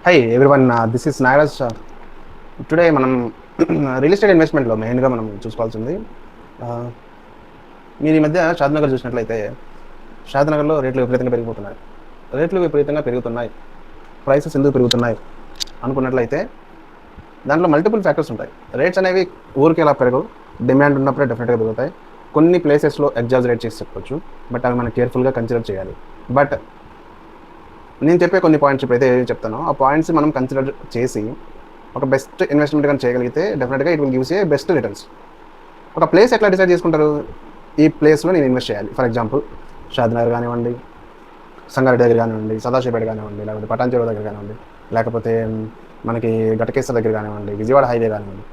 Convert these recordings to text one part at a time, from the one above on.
Hi everyone, this is Nagaraj. Today మనం real estate ఇన్వెస్ట్మెంట్లో మెయిన్గా మనం చూసుకోవాల్సింది. మీరు ఈ మధ్య షాద్నగర్ చూసినట్లయితే షాద్నగర్లో రేట్లు విపరీతంగా పెరిగిపోతున్నాయి. రేట్లు విపరీతంగా పెరుగుతున్నాయి, ప్రైసెస్ ఎందుకు పెరుగుతున్నాయి అనుకున్నట్లయితే దాంట్లో మల్టిపుల్ ఫ్యాక్టర్స్ ఉంటాయి. రేట్స్ అనేవి ఊరికి ఎలా పెరగవు, డిమాండ్ ఉన్నప్పుడే డెఫినెట్గా పెరుగుతాయి. కొన్ని ప్లేసెస్లో ఎగ్జాజరేట్ చేసి చెప్పొచ్చు, బట్ అవి మనం కేర్ఫుల్గా కన్సిడర్ చేయాలి. బట్ నేను చెప్పే కొన్ని పాయింట్స్ ఇప్పుడైతే ఏది చెప్తానో ఆ పాయింట్స్ మనం కన్సిడర్ చేసి ఒక బెస్ట్ ఇన్వెస్ట్మెంట్ కానీ చేయగలిగితే డెఫినెట్గా it will gives a best returns. ఒక ప్లేస్ ఎట్లా డిసైడ్ చేసుకుంటారు? ఈ ప్లేస్లో నేను ఇన్వెస్ట్ చేయాలి. ఫర్ ఎగ్జాంపుల్ షాద్నగర్ కానివ్వండి, సంగారెడ్డి దగ్గర కానివ్వండి, సదాశివపేట కానివ్వండి, లేకపోతే పటాన్చెరు దగ్గర కానివ్వండి, లేకపోతే మనకి ఘటకేశ్వర దగ్గర కానివ్వండి, విజయవాడ హైవే కానివ్వండి,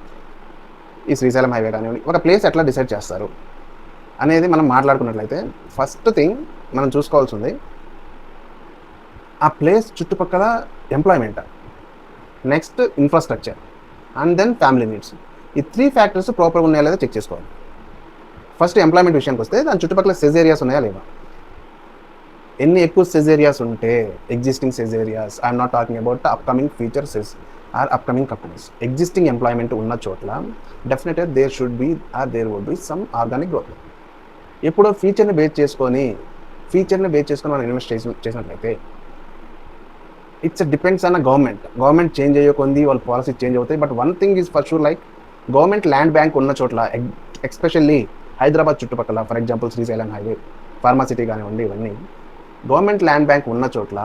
ఈ శ్రీశైలం హైవే కానివ్వండి, ఒక ప్లేస్ ఎట్లా డిసైడ్ చేస్తారు అనేది మనం మాట్లాడుకున్నట్లయితే ఫస్ట్ థింగ్ మనం చూసుకోవాల్సింది ఆ ప్లేస్ చుట్టుపక్కల employment, next infrastructure, and then family needs. ఈ 3 ఫ్యాక్టర్స్ ప్రాపర్గా ఉన్నాయా లేదా చెక్ చేసుకోవాలి. ఫస్ట్ ఎంప్లాయ్మెంట్ విషయానికి వస్తే దాని చుట్టుపక్కల సెజ్ ఏరియాస్ ఉన్నాయా లేవా. ఎన్ని ఎక్కువ సెజ్ ఏరియాస్ ఉంటే existing SEZ areas, I'm not talking about upcoming future SEZ or upcoming companies, existing employment ఉన్న చోట్ల డెఫినెట్గా there should be or there would be some organic growth. ఎప్పుడో ఫ్యూచర్ని బేస్ చేసుకొని మనం ఇన్వెస్ట్ చేసినట్లయితే it's depends on government change అయ్యే కొంది వాళ్ళ పాలసీ చేంజ్ అవుతాయి. But one thing is for sure, like government land bank ఉన్న చోట్ల, ఎస్పెషల్లీ హైదరాబాద్ చుట్టుపక్కల, for example Srisailam highway, pharma city కానివ్వండి, ఇవన్నీ గవర్నమెంట్ ల్యాండ్ బ్యాంక్ ఉన్న చోట్ల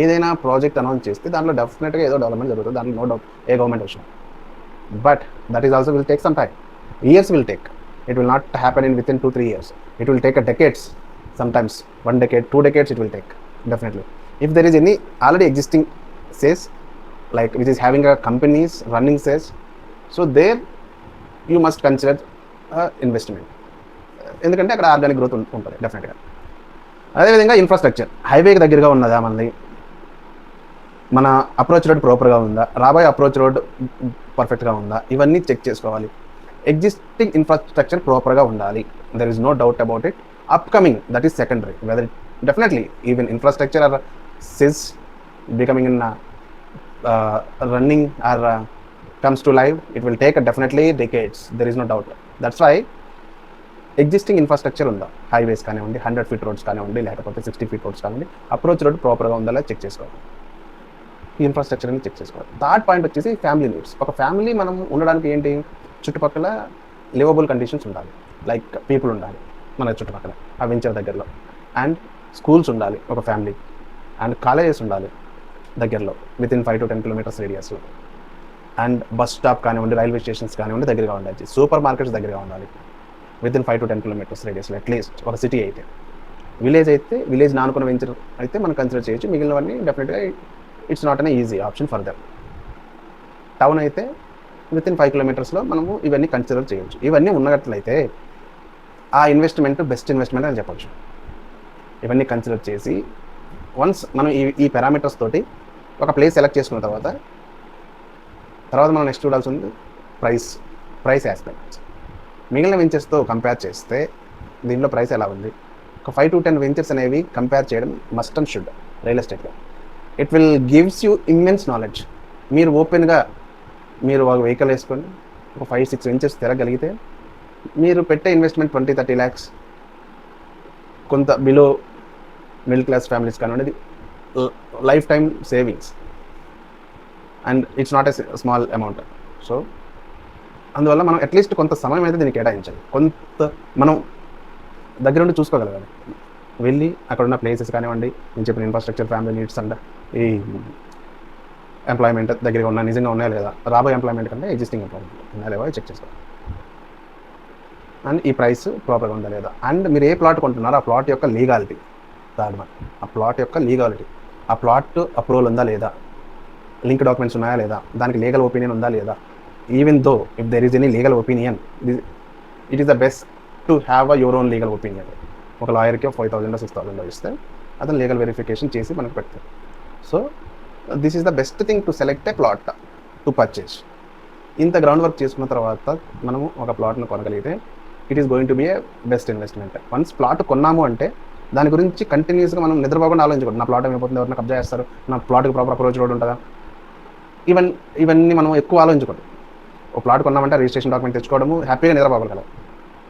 ఏదైనా ప్రాజెక్ట్ అనౌన్స్ చేస్తే దాంట్లో డెఫినెట్గా ఏదో డెవలప్మెంట్ జరుగుతుంది, దాంట్లో నో డౌట్, ఏ గవర్నమెంట్ వచ్చినా. But that is also will take some time, years will take. It will not happen in within 2-3 years. It will take a decades, sometimes 1 decade, 2 decades it will take, definitely. If there is any already existing sales, like which is having a companies running sales, so there you must consider investment. ఎందుకంటే అక్కడ organic growth ఉంటుంది డెఫినెట్గా. అదేవిధంగా infrastructure, హైవేకి దగ్గరగా ఉన్నదా మనది, మన అప్రోచ్ రోడ్ ప్రాపర్గా ఉందా, రాబోయే అప్రోచ్ రోడ్ పర్ఫెక్ట్గా ఉందా, ఇవన్నీ చెక్ చేసుకోవాలి. ఎగ్జిస్టింగ్ ఇన్ఫ్రాస్ట్రక్చర్ ప్రాపర్గా ఉండాలి, there is no doubt about it. Upcoming, that is secondary. Whether definitely even infrastructure or సిస్ becoming in running or comes to life, it will take definitely decades, there is no doubt. That's why existing infrastructure ఉందా, highways కానివ్వండి, 100 feet roads కానివ్వండి, లేకపోతే 60 feet roads కానివ్వండి, approach road ప్రాపర్గా ఉందా లేదా check చేసుకోవాలి. ఈ ఇన్ఫ్రాస్ట్రక్చర్ అని చెక్ చేసుకోవాలి. థర్డ్ పాయింట్ వచ్చేసి ఫ్యామిలీ నీడ్స్. ఒక ఫ్యామిలీ మనం ఉండడానికి ఏంటి, చుట్టుపక్కల లివబుల్ కండిషన్స్ ఉండాలి, లైక్ పీపుల్ ఉండాలి మన చుట్టుపక్కల ఆ వెంచర్ దగ్గరలో, అండ్ స్కూల్స్ ఉండాలి ఒక ఫ్యామిలీ, అండ్ కాలేజెస్ ఉండాలి దగ్గరలో వితిన్ 5 to 10 kilometers రేడియస్లో, అండ్ బస్ స్టాప్ కానివ్వండి, రైల్వే స్టేషన్స్ కానివ్వండి దగ్గరగా ఉండాలి, సూపర్ మార్కెట్స్ దగ్గరగా ఉండాలి వితిన్ 5 to 10 kilometers రేడియస్లో అట్లీస్ట్. ఒక సిటీ అయితే, విలేజ్ నానుకున్న వెంచర్ అయితే మనం కన్సిడర్ చేయొచ్చు, మిగిలినవన్నీ డెఫినెట్గా it's not an easy option for them. Town అయితే వితిన్ 5 kilometersలో మనము ఇవన్నీ కన్సిడర్ చేయొచ్చు. ఇవన్నీ ఉన్నట్లయితే ఆ ఇన్వెస్ట్మెంట్ బెస్ట్ ఇన్వెస్ట్మెంట్ అని చెప్పొచ్చు. ఇవన్నీ కన్సిడర్ చేసి వన్స్ మనం ఈ పారామీటర్స్ తోటి ఒక ప్లేస్ సెలెక్ట్ చేసుకున్న తర్వాత మనం నెక్స్ట్ చూడాల్సింది ప్రైస్ ఆస్పెక్ట్స్. మిగిలిన వెంచర్స్తో కంపేర్ చేస్తే దీనిలో ప్రైస్ ఎలా ఉంది, ఒక 5 to 10 వెంచర్స్ అనేవి కంపేర్ చేయడం మస్ట్ అండ్ షుడ్ రియల్ ఎస్టేట్లో. It will gives you immense knowledge. మీరు ఓపెన్గా మీరు ఒక వెహికల్ వేసుకొని ఒక 5-6 వెంచర్స్ తిరగలిగితే మీరు పెట్టే ఇన్వెస్ట్మెంట్ 20-30 lakhs, కొంత బిలో మిడిల్ క్లాస్ ఫ్యామిలీస్ కానివ్వండి, life time savings, and it's not a small amount. So అందువల్ల మనం అట్లీస్ట్ కొంత సమయం అయితే దీన్ని కేటాయించాలి, కొంత మనం దగ్గర ఉండి చూసుకోగలగాలి. వెళ్ళి అక్కడ ఉన్న ప్లేసెస్ కానివ్వండి, నేను చెప్పిన ఇన్ఫ్రాస్ట్రక్చర్, ఫ్యామిలీ నీడ్స్ అండ్ ఈ ఎంప్లాయ్మెంట్ దగ్గరగా ఉన్నా, నిజంగా ఉన్నాయా లేదా, రాబోయే ఎంప్లాయ్మెంట్ కంటే ఎగ్జిస్టింగ్ ఎంప్లాయ్మెంట్ ఉన్నాయా లేవో చెక్ చేసుకోవాలి, అండ్ ఈ ప్రైస్ ప్రాపర్గా ఉందా లేదా, అండ్ మీరు ఏ ప్లాట్ కొంటున్నారో ఆ ప్లాట్ యొక్క లీగాలిటీ. ఆ ప్లాట్ యొక్క లీగాలిటీ, ఆ ప్లాట్ అప్రూవల్ ఉందా లేదా, లింక్ డాక్యుమెంట్స్ ఉన్నాయా లేదా, దానికి లీగల్ ఒపీనియన్ ఉందా లేదా. Even though if there is any legal opinion, it is the best to have your own legal opinion. ఒక లాయర్కి 5,000 or 6,000 ఇస్తే అతను లీగల్ వెరిఫికేషన్ చేసి మనకు పెడతారు. So this is the best thing to select a plot to purchase. ఇంత ground work చేసుకున్న తర్వాత మనము ఒక ప్లాట్ను కొనగలిగితే it is going to be a best investment. Once plot కొన్నాము అంటే దాని గురించి కంటిన్యూస్గా మనం నిద్రపోకుండా ఆలోచించకూడదు. నా ప్లాట్ ఏమైపోతుంది, ఎవరైనా కబ్జా చేస్తారు, నా ప్లాట్కి ప్రాపర్ అప్రోచ్ రోడ్ ఉంటుందా, ఇవన్నీ మనం ఎక్కువ ఆలోచించుకోండి. ఒక ప్లాట్ కొన్నామంటే రిజిస్ట్రేషన్ డాక్యుమెంట్ తెచ్చుకోవడము, హ్యాపీగా నిద్రపోగలం.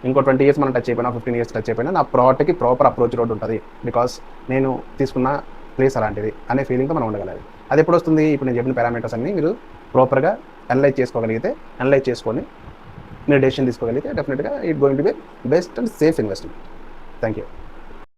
ఇంకో 20 ఇయర్స్ మనం టచ్ అయిపోయినా, 15 ఇయర్స్ టచ్ అయిపోయినా, నా ప్లాట్‌కి ప్రాపర్ అప్రోచ్ రోడ్ ఉంటుంది. బికాస్ నేను తీసుకున్న ప్లేస్ అలాంటిది అనే ఫీలింగ్‌తో మనం ఉండగలాలి. అది ఎప్పుడొస్తుంది? ఇప్పుడు నేను చెప్పిన పారామీటర్స్ అన్నీ మీరు ప్రాపర్‌గా అనలైజ్ చేసుకొని మీరు డెసిషన్ తీసుకోగలిగితే డెఫినిట్‌గా it going to B best and safe investment. Thank you.